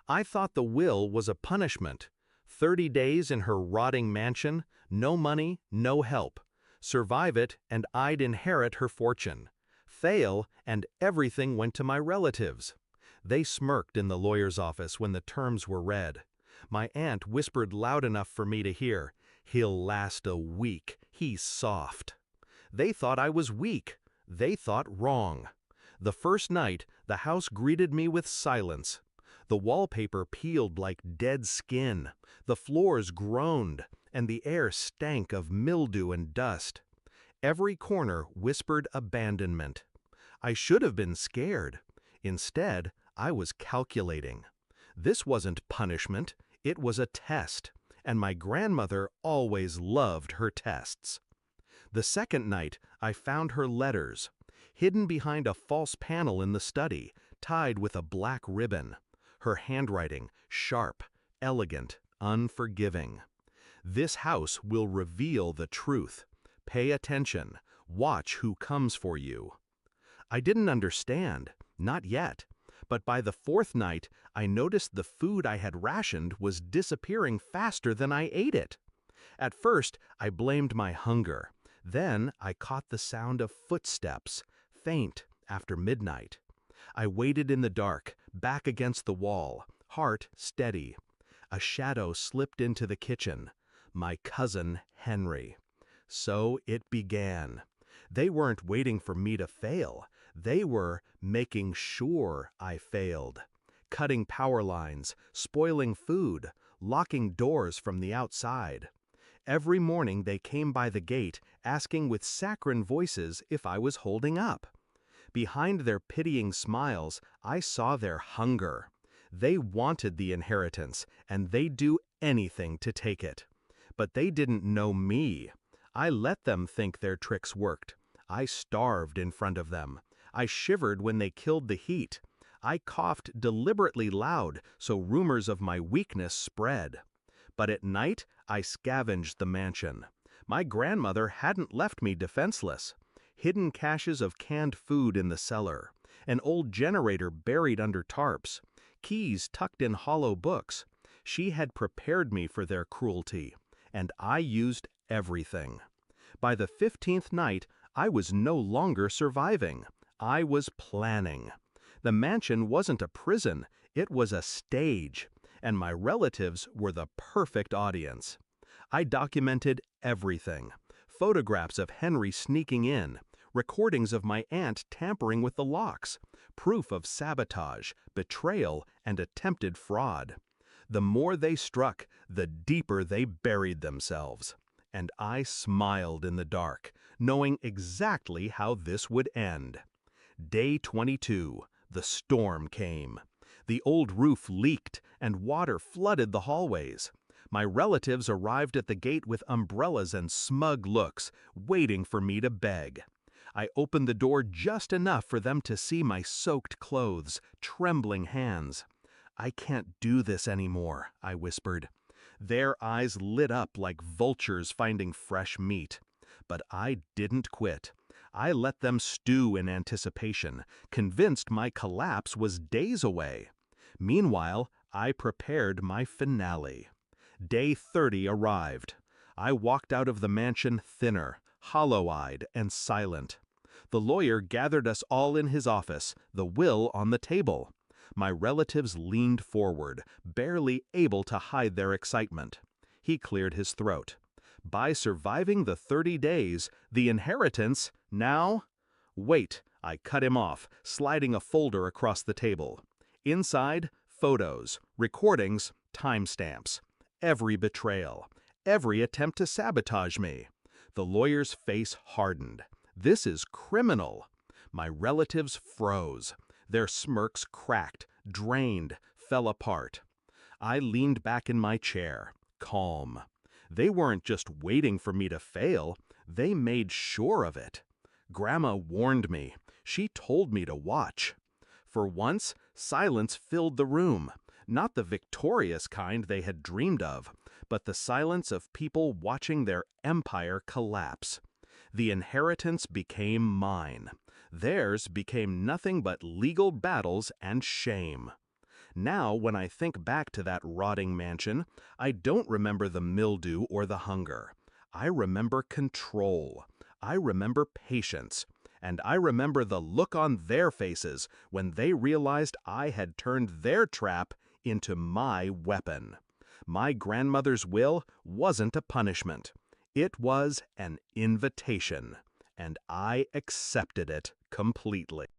I thought the will was a punishment. 30 days in her rotting mansion, no money, no help. Survive it, and I'd inherit her fortune. Fail, and everything went to my relatives. They smirked in the lawyer's office when the terms were read. My aunt whispered loud enough for me to hear, "He'll last a week, he's soft." They thought I was weak. They thought wrong. The first night, the house greeted me with silence. The wallpaper peeled like dead skin, the floors groaned, and the air stank of mildew and dust. Every corner whispered abandonment. I should have been scared. Instead, I was calculating. This wasn't punishment, it was a test, and my grandmother always loved her tests. The second night, I found her letters, hidden behind a false panel in the study, tied with a black ribbon. Her handwriting, sharp, elegant, unforgiving. This house will reveal the truth. Pay attention. Watch who comes for you. I didn't understand, not yet, but by the fourth night, I noticed the food I had rationed was disappearing faster than I ate it. At first, I blamed my hunger. Then I caught the sound of footsteps, faint after midnight. I waited in the dark, back against the wall, heart steady. A shadow slipped into the kitchen. My cousin Henry. So it began. They weren't waiting for me to fail. They were making sure I failed. Cutting power lines, spoiling food, locking doors from the outside. Every morning they came by the gate, asking with saccharine voices if I was holding up. Behind their pitying smiles, I saw their hunger. They wanted the inheritance, and they'd do anything to take it. But they didn't know me. I let them think their tricks worked. I starved in front of them. I shivered when they killed the heat. I coughed deliberately loud so rumors of my weakness spread. But at night, I scavenged the mansion. My grandmother hadn't left me defenseless. Hidden caches of canned food in the cellar, an old generator buried under tarps, keys tucked in hollow books. She had prepared me for their cruelty, and I used everything. By the 15th night, I was no longer surviving. I was planning. The mansion wasn't a prison, it was a stage, and my relatives were the perfect audience. I documented everything. Photographs of Henry sneaking in, recordings of my aunt tampering with the locks, proof of sabotage, betrayal, and attempted fraud. The more they struck, the deeper they buried themselves. And I smiled in the dark, knowing exactly how this would end. Day 22, the storm came. The old roof leaked, and water flooded the hallways. My relatives arrived at the gate with umbrellas and smug looks, waiting for me to beg. I opened the door just enough for them to see my soaked clothes, trembling hands. "I can't do this anymore," I whispered. Their eyes lit up like vultures finding fresh meat. But I didn't quit. I let them stew in anticipation, convinced my collapse was days away. Meanwhile, I prepared my finale. Day 30 arrived. I walked out of the mansion thinner, hollow-eyed, and silent. The lawyer gathered us all in his office, the will on the table. My relatives leaned forward, barely able to hide their excitement. He cleared his throat. By surviving the 30 days, the inheritance, now... Wait, I cut him off, sliding a folder across the table. Inside, photos, recordings, timestamps. Every betrayal, every attempt to sabotage me. The lawyer's face hardened. This is criminal. My relatives froze. Their smirks cracked, drained, fell apart. I leaned back in my chair, calm. They weren't just waiting for me to fail, they made sure of it. Grandma warned me. She told me to watch. For once, silence filled the room. Not the victorious kind they had dreamed of, but the silence of people watching their empire collapse. The inheritance became mine. Theirs became nothing but legal battles and shame. Now, when I think back to that rotting mansion, I don't remember the mildew or the hunger. I remember control. I remember patience. And I remember the look on their faces when they realized I had turned their trap into my weapon. My grandmother's will wasn't a punishment. It was an invitation, and I accepted it completely.